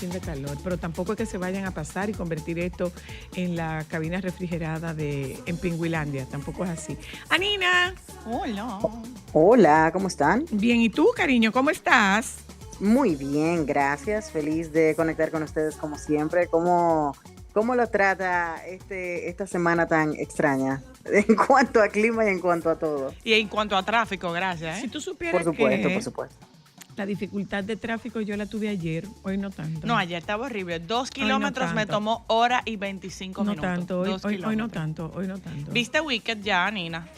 chin de calor, pero tampoco es que se vayan a pasar y convertir esto en la cabina refrigerada en Pingüilandia, tampoco es así. Anina. Hola. Hola, ¿cómo están? Bien, ¿y tú, cariño, cómo estás? Muy bien, gracias. Feliz de conectar con ustedes como siempre. ¿Cómo lo trata esta semana tan extraña en cuanto a clima y en cuanto a todo? Y en cuanto a tráfico, gracias. Si tú supieras Por supuesto, que por supuesto. la dificultad de tráfico yo la tuve ayer, hoy no tanto. No, ayer estaba horrible. 2 kilómetros me tomó hora y 25 no minutos. Tanto, hoy no tanto, hoy no tanto. ¿Viste Wicked ya, Nina?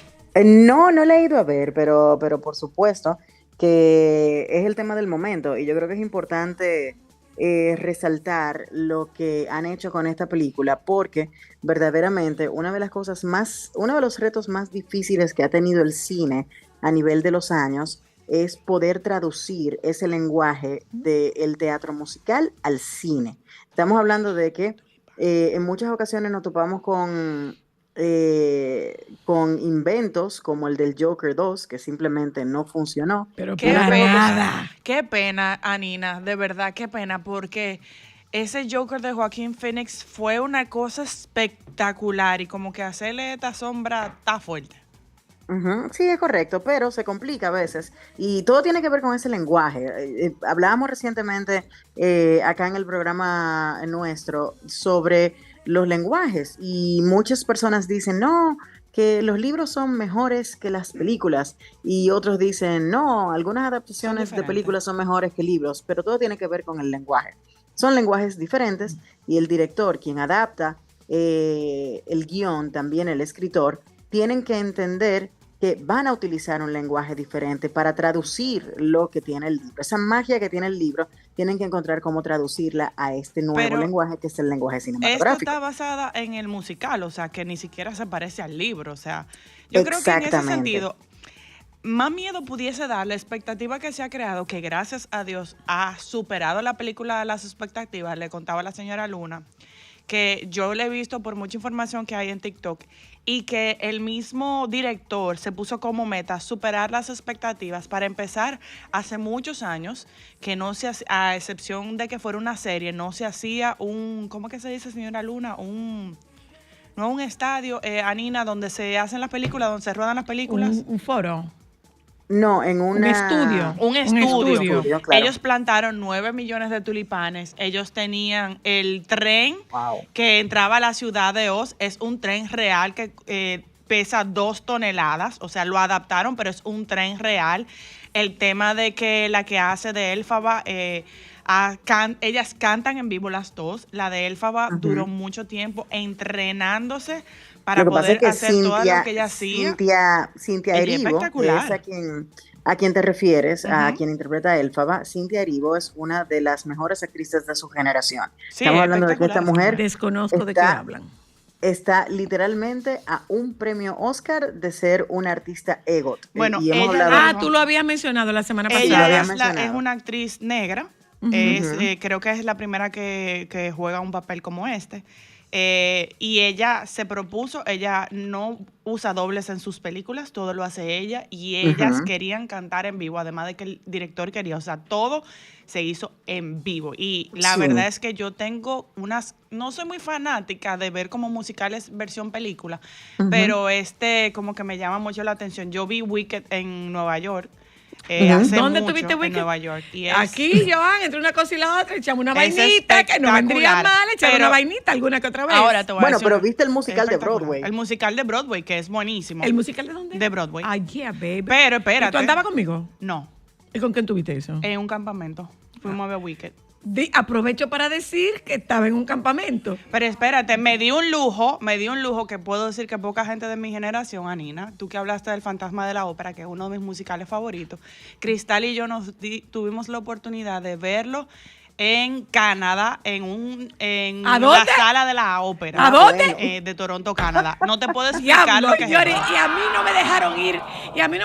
No la he ido a ver, pero por supuesto que es el tema del momento y yo creo que es importante resaltar lo que han hecho con esta película porque verdaderamente uno de los retos más difíciles que ha tenido el cine a nivel de los años es poder traducir ese lenguaje del teatro musical al cine. Estamos hablando de que en muchas ocasiones nos topamos con inventos como el del Joker 2, que simplemente no funcionó. Pero Qué para pena, nada. qué pena, Anina, de verdad, qué pena, porque ese Joker de Joaquín Phoenix fue una cosa espectacular y como que hacerle esta sombra está fuerte. Ujú, sí, es correcto, pero se complica a veces y todo tiene que ver con ese lenguaje. Hablábamos recientemente acá en el programa nuestro sobre los lenguajes y muchas personas dicen, no, que los libros son mejores que las películas y otros dicen, no, algunas adaptaciones de películas son mejores que libros, pero todo tiene que ver con el lenguaje. Son lenguajes diferentes y el director, quien adapta el guión, también el escritor, tienen que entender que van a utilizar un lenguaje diferente para traducir lo que tiene el libro. Esa magia que tiene el libro, tienen que encontrar cómo traducirla a este nuevo lenguaje, que es el lenguaje cinematográfico. Esto está basada en el musical, o sea, que ni siquiera se parece al libro. O sea, yo creo que en ese sentido, más miedo pudiese dar la expectativa que se ha creado, que gracias a Dios ha superado la película de las expectativas. Le contaba a la señora Luna que yo le he visto por mucha información que hay en TikTok y que el mismo director se puso como meta superar las expectativas. Para empezar, hace muchos años que no se hacía, a excepción de que fuera una serie, no se hacía ¿cómo que se dice, señora Luna? No un estadio, Anina, donde se hacen las películas, donde se ruedan las películas. Un foro. No, en un estudio. Un estudio. Claro. Ellos plantaron 9 millones de tulipanes. Ellos tenían el tren que entraba a la ciudad de Oz. Es un tren real que pesa 2 toneladas. O sea, lo adaptaron, pero es un tren real. El tema de que la que hace de Elfaba, ellas cantan en vivo las dos. La de Elfaba duró mucho tiempo entrenándose para poder hacer todo lo que ella hacía. Cintia Erivo, que es a quien te refieres, a quien interpreta a Elfaba. Cintia Erivo es una de las mejores actrices de su generación. Sí, estamos hablando de que esta mujer desconozco de qué hablan. Está literalmente a un premio Oscar de ser una artista EGOT. Bueno, y hemos hablado tú lo habías mencionado la semana pasada. Ella es una actriz negra. Creo que es la primera que juega un papel como este. Y ella se propuso, ella no usa dobles en sus películas, todo lo hace ella, y ellas querían cantar en vivo, además de que el director quería, o sea, todo se hizo en vivo. Y la verdad es que yo tengo no soy muy fanática de ver como musicales versión película, pero como que me llama mucho la atención. Yo vi Wicked en Nueva York. ¿Dónde tuviste Wicked? En Nueva York. Aquí, Joan, entre una cosa y la otra, echamos una vainita, que no vendría mal, echar una vainita alguna que otra vez. Ahora te voy a decir, pero viste el musical de Broadway. El musical de Broadway, que es buenísimo. ¿El musical de dónde? De Broadway. Ay, yeah, baby. Pero espérate. ¿Y tú andabas conmigo? No. ¿Y con quién tuviste eso? En un campamento. Fuimos a ver Wicked. Aprovecho para decir que estaba en un campamento. Pero espérate, me di un lujo que puedo decir que poca gente de mi generación, Anina, tú que hablaste del Fantasma de la Ópera, que es uno de mis musicales favoritos, Cristal y yo tuvimos la oportunidad de verlo en Canadá, en la sala de la ópera. ¿A dónde? De Toronto, Canadá. No te puedo explicar lo que es. Y a mí no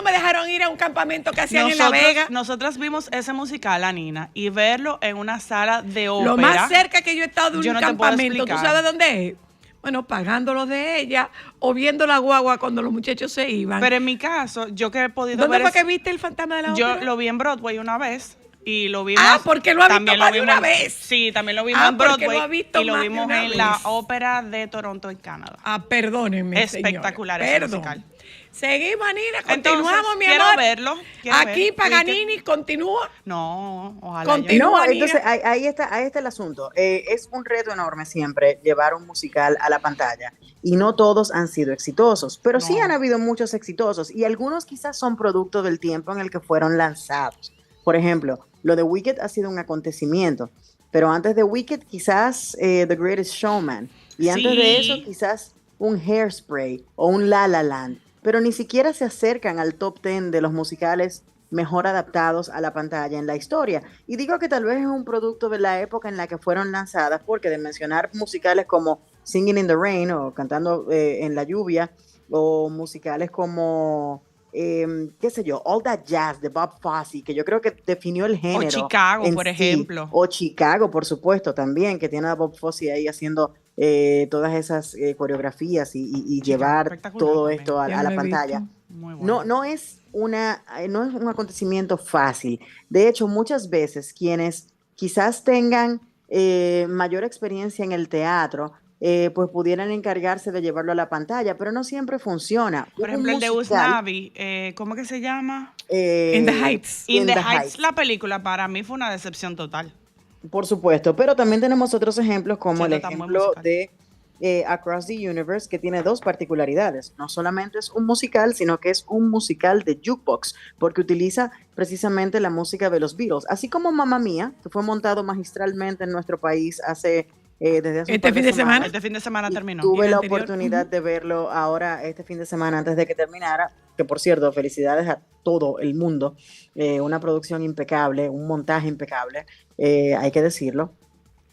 me dejaron ir a un campamento que hacían en La Vega. Nosotras vimos ese musical, Anina, y verlo en una sala de ópera. Lo más cerca que yo he estado de un no campamento, ¿tú sabes dónde es? Bueno, pagando lo de ella o viendo la guagua cuando los muchachos se iban. Pero en mi caso, yo que he podido ¿Dónde ver... fue que viste el Fantasma de la Ópera? Yo lo vi en Broadway una vez. y lo vimos. Porque lo ha visto más de una vez. Sí, también lo vimos en Broadway y lo vimos en la Ópera de Toronto en Canadá. Perdónenme, espectacular ese musical. Seguimos, Nina, continuamos, entonces, mi quiero amor. Verlo. Aquí Paganini continúa. No, ojalá. Continúa, no, entonces ahí está el asunto. Es un reto enorme siempre llevar un musical a la pantalla y no todos han sido exitosos, pero sí han habido muchos exitosos y algunos quizás son producto del tiempo en el que fueron lanzados. Por ejemplo, lo de Wicked ha sido un acontecimiento, pero antes de Wicked quizás The Greatest Showman y antes de eso quizás un Hairspray o un La La Land, pero ni siquiera se acercan al top 10 de los musicales mejor adaptados a la pantalla en la historia. Y digo que tal vez es un producto de la época en la que fueron lanzadas, porque de mencionar musicales como Singing in the Rain o Cantando en la Lluvia, o musicales como, qué sé yo, All That Jazz de Bob Fosse, que yo creo que definió el género. O Chicago, por ejemplo. O Chicago, por supuesto, también, que tiene a Bob Fosse ahí haciendo todas esas coreografías y llevar todo también. esto a la pantalla. Muy bueno. No es un acontecimiento fácil. De hecho, muchas veces quienes quizás tengan mayor experiencia en el teatro, pues pudieran encargarse de llevarlo a la pantalla, pero no siempre funciona. Por ejemplo, el de Usnavi, ¿cómo que se llama? In the Heights. In the Heights, la película para mí fue una decepción total. Por supuesto, pero también tenemos otros ejemplos como el ejemplo de Across the Universe, que tiene dos particularidades. No solamente es un musical, sino que es un musical de jukebox, porque utiliza precisamente la música de los Beatles, así como Mamma Mía, que fue montado magistralmente en nuestro país desde hace este fin de semana. Este fin de semana terminó. Tuve la oportunidad de verlo ahora este fin de semana antes de que terminara, que por cierto, felicidades a todo el mundo. Una producción impecable, un montaje impecable, hay que decirlo.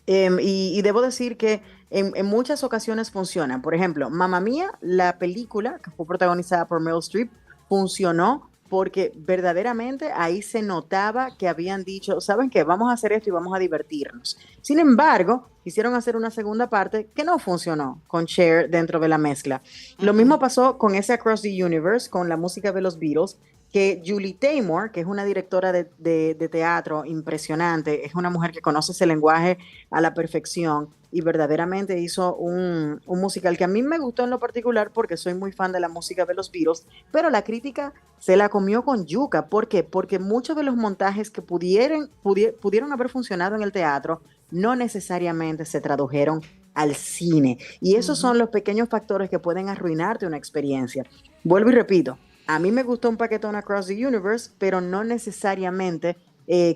Y debo decir que en muchas ocasiones funcionan. Por ejemplo, Mamma Mía, la película que fue protagonizada por Meryl Streep, funcionó porque verdaderamente ahí se notaba que habían dicho, ¿saben qué? Vamos a hacer esto y vamos a divertirnos. Sin embargo, quisieron hacer una segunda parte que no funcionó con Cher dentro de la mezcla. Lo mismo pasó con ese Across the Universe, con la música de los Beatles, que Julie Taymor, que es una directora de teatro impresionante, es una mujer que conoce ese lenguaje a la perfección y verdaderamente hizo un musical que a mí me gustó en lo particular porque soy muy fan de la música de los Beatles, pero la crítica se la comió con yuca. ¿Por qué? Porque muchos de los montajes que pudieron haber funcionado en el teatro no necesariamente se tradujeron al cine. Y esos son los pequeños factores que pueden arruinarte una experiencia. Vuelvo y repito, a mí me gustó un paquetón Across the Universe, pero no necesariamente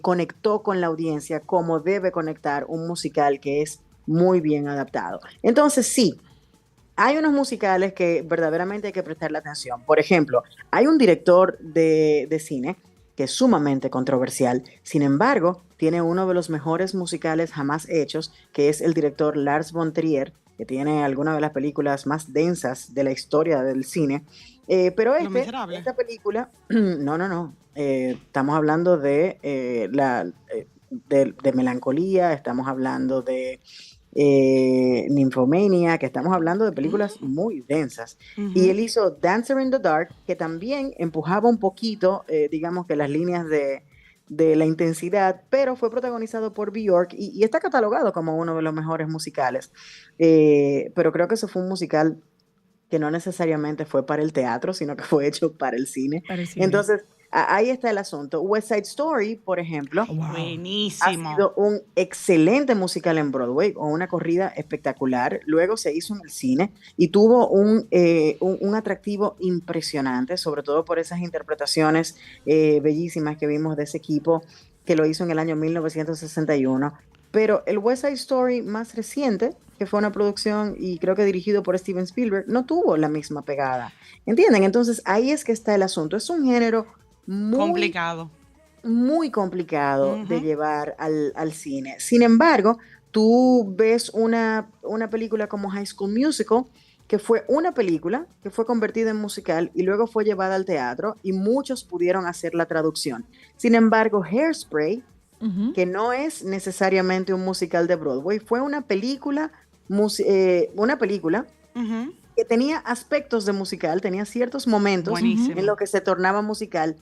conectó con la audiencia como debe conectar un musical que es muy bien adaptado. Entonces, sí, hay unos musicales que verdaderamente hay que prestarle atención. Por ejemplo, hay un director de cine que es sumamente controversial, sin embargo, tiene uno de los mejores musicales jamás hechos, que es el director Lars von Trier, que tiene algunas de las películas más densas de la historia del cine. Pero esta película, no. Estamos hablando de Melancolía, estamos hablando de Nymphomania, que estamos hablando de películas muy densas. Y él hizo Dancer in the Dark, que también empujaba un poquito, digamos que las líneas de la intensidad, pero fue protagonizado por Björk y está catalogado como uno de los mejores musicales. Pero creo que eso fue un musical que no necesariamente fue para el teatro, sino que fue hecho para el cine. Entonces, ahí está el asunto. West Side Story, por ejemplo, buenísimo, ha sido un excelente musical en Broadway, o una corrida espectacular. Luego se hizo en el cine y tuvo un atractivo impresionante, sobre todo por esas interpretaciones bellísimas que vimos de ese equipo que lo hizo en el año 1961. Pero el West Side Story más reciente, que fue una producción y creo que dirigido por Steven Spielberg, no tuvo la misma pegada. ¿Entienden? Entonces ahí es que está el asunto. Es un género muy complicado de llevar al cine. Sin embargo, tú ves una película como High School Musical, que fue una película que fue convertida en musical y luego fue llevada al teatro y muchos pudieron hacer la traducción. Sin embargo, Hairspray, que no es necesariamente un musical de Broadway, fue una película que tenía aspectos de musical, tenía ciertos momentos en los que se tornaba musical,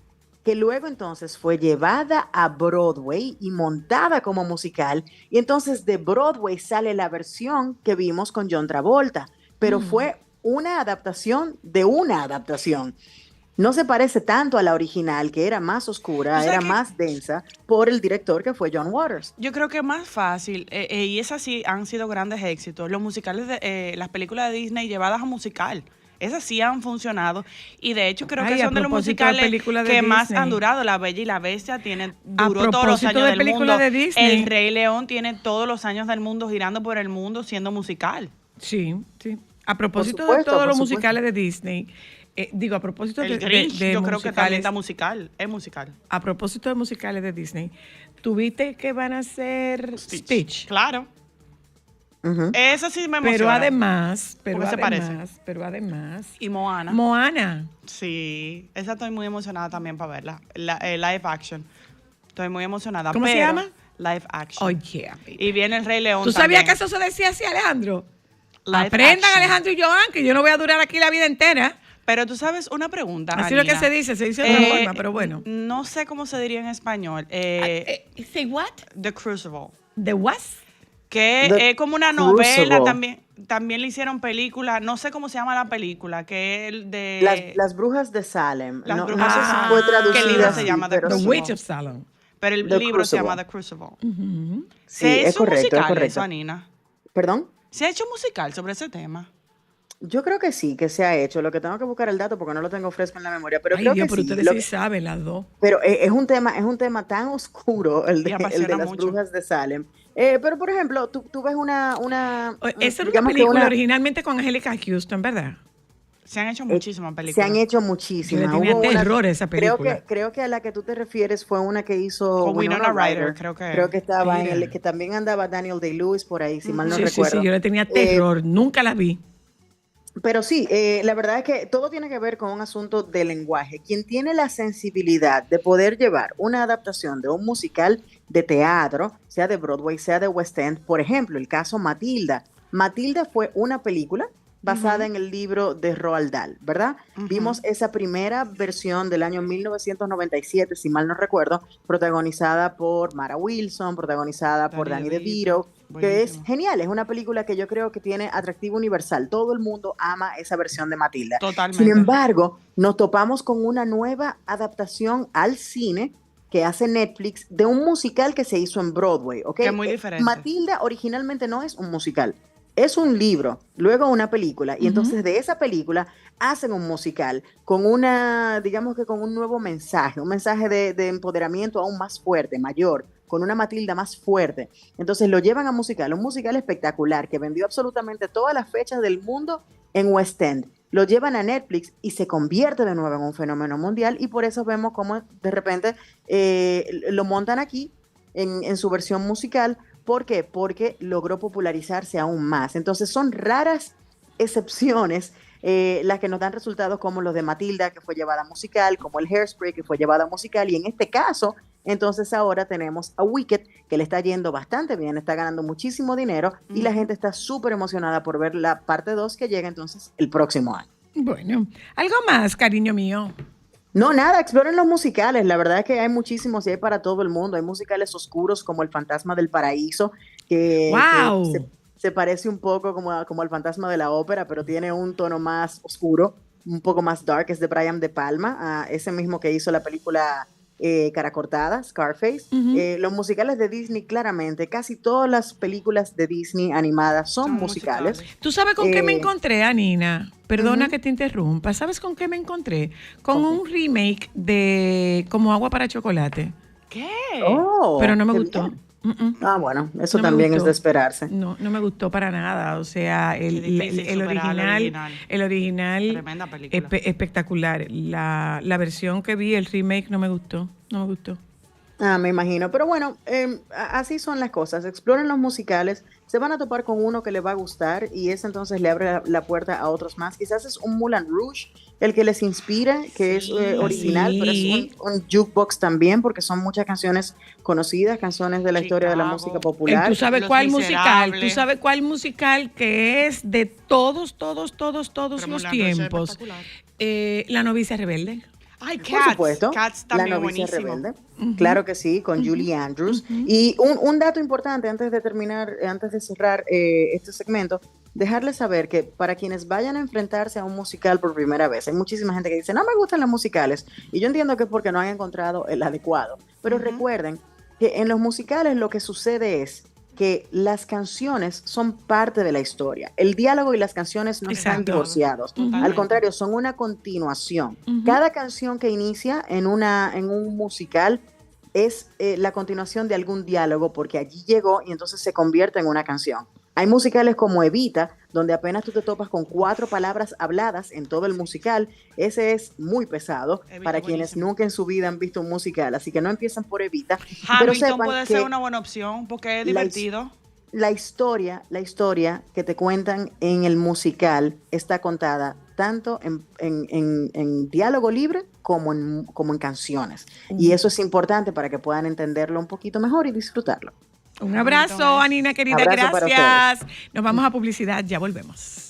que luego entonces fue llevada a Broadway y montada como musical, y entonces de Broadway sale la versión que vimos con John Travolta, pero fue una adaptación de una adaptación. No se parece tanto a la original, que era más oscura, era más densa, por el director que fue John Waters. Yo creo que es más fácil, y esas sí han sido grandes éxitos, los musicales, las películas de Disney llevadas a musical. Esas sí han funcionado, y de hecho creo que son de los musicales que más han durado. La Bella y la Bestia duró todos los años del mundo. El Rey León tiene todos los años del mundo girando por el mundo siendo musical. Sí, sí. A propósito de todos los musicales de Disney, a propósito de yo creo que también está musical, es musical. A propósito de musicales de Disney, ¿tuviste que van a hacer Stitch? Claro. Eso sí me emociona. Pero además. Y Moana. Moana. Sí, esa estoy muy emocionada también para verla. Live action. Estoy muy emocionada. ¿Cómo se llama? Live action. Oh, yeah, baby. Y viene el Rey León. ¿Tú sabías que eso se decía así, Alejandro? Aprendan, Alejandro y Joan, que yo no voy a durar aquí la vida entera. Pero tú sabes, una pregunta, así es lo que se dice de otra forma, pero bueno. No sé cómo se diría en español. ¿Say what? The Crucible. ¿The what? Que es como una novela, también le hicieron película, no sé cómo se llama la película, que es el de... Las brujas de Salem. Las brujas no sé si fue traducida. Que el libro se llama The Witch of Salem. Pero el libro se llama The Crucible. Sí, es correcto, es correcto. Eso, Anina? ¿Perdón? ¿Se ha hecho musical sobre ese tema? Yo creo que sí, que se ha hecho. Lo que tengo que buscar el dato porque no lo tengo fresco en la memoria. Pero creo que pero sí. Ustedes sí saben las dos. Pero es un tema tan oscuro el de las brujas de Salem. Pero, por ejemplo, tú ves una esa era una película originalmente con Angelica Houston, ¿verdad? Se han hecho muchísimas películas. Se han hecho muchísimas. Hubo terror esa película. Creo que a la que tú te refieres fue una que hizo con Winona Ryder, creo que estaba en el que también andaba Daniel Day-Lewis por ahí, si mal no recuerdo. Sí, yo le tenía terror, nunca la vi. Pero sí, la verdad es que todo tiene que ver con un asunto de lenguaje. Quien tiene la sensibilidad de poder llevar una adaptación de un musical de teatro, sea de Broadway, sea de West End, por ejemplo, el caso Matilda. Matilda fue una película basada en el libro de Roald Dahl, ¿verdad? Vimos esa primera versión del año 1997, si mal no recuerdo, protagonizada por Mara Wilson, protagonizada por Danny DeVito, que es genial, es una película que yo creo que tiene atractivo universal. Todo el mundo ama esa versión de Matilda. Totalmente. Sin embargo, nos topamos con una nueva adaptación al cine que hace Netflix de un musical que se hizo en Broadway, ¿ok? Que es muy diferente. Matilda originalmente no es un musical. Es un libro, luego una película, y entonces de esa película hacen un musical con digamos que con un nuevo mensaje, un mensaje de empoderamiento aún más fuerte, mayor, con una Matilda más fuerte. Entonces lo llevan a musical, un musical espectacular que vendió absolutamente todas las fechas del mundo en West End. Lo llevan a Netflix y se convierte de nuevo en un fenómeno mundial, y por eso vemos cómo de repente lo montan aquí en su versión musical. ¿Por qué? Porque logró popularizarse aún más. Entonces son raras excepciones las que nos dan resultados como los de Matilda, que fue llevada a musical, como el Hairspray, que fue llevada a musical, y en este caso, entonces ahora tenemos a Wicked, que le está yendo bastante bien, está ganando muchísimo dinero, y la gente está súper emocionada por ver la parte 2 que llega entonces el próximo año. Bueno, ¿algo más, cariño mío? No, nada, exploren los musicales. La verdad es que hay muchísimos y hay para todo el mundo. Hay musicales oscuros como El Fantasma del Paraíso, que se parece un poco como El Fantasma de la Ópera, pero tiene un tono más oscuro, un poco más dark. Es de Brian De Palma, ese mismo que hizo la película Cara Cortada, Scarface. Los musicales de Disney, claramente, casi todas las películas de Disney animadas son musicales. ¿Tú sabes con qué me encontré, Anina? Perdona que te interrumpa. ¿Sabes con qué me encontré? Con un remake de Como Agua para Chocolate. ¿Qué? Pero no me gustó. Bueno, eso no también es de esperarse. No me gustó para nada. O sea, el original tremenda película. Espectacular. La versión que vi, el remake, no me gustó. Me imagino. Pero bueno, así son las cosas. Exploren los musicales. Se van a topar con uno que les va a gustar y ese entonces le abre la puerta a otros más. Quizás es un Moulin Rouge el que les inspira, que es original, pero es un jukebox también, porque son muchas canciones conocidas, canciones de la historia de la música popular. ¿Tú sabes cuál musical? ¿Tú sabes cuál musical que es de todos los tiempos? La novicia rebelde. Ay, Cats. Por supuesto, Cats La también novicia buenísimo. rebelde. Claro que sí, con Julie Andrews. Y un dato importante antes de terminar, antes de cerrar este segmento, dejarles saber que para quienes vayan a enfrentarse a un musical por primera vez, hay muchísima gente que dice, no me gustan los musicales. Y yo entiendo que es porque no han encontrado el adecuado. Pero recuerden que en los musicales lo que sucede es que las canciones son parte de la historia. El diálogo y las canciones no están divorciados. Al contrario, son una continuación. Cada canción que inicia en un musical es la continuación de algún diálogo porque allí llegó y entonces se convierte en una canción. Hay musicales como Evita, donde apenas tú te topas con 4 palabras habladas en todo el musical. Ese es muy pesado para quienes nunca en su vida han visto un musical, así que no empiecen por Evita. Hamilton puede ser una buena opción porque es divertido. La historia que te cuentan en el musical está contada tanto en diálogo libre como en canciones. Y eso es importante para que puedan entenderlo un poquito mejor y disfrutarlo. Un abrazo, Anina, querida, gracias. Nos vamos a publicidad, ya volvemos.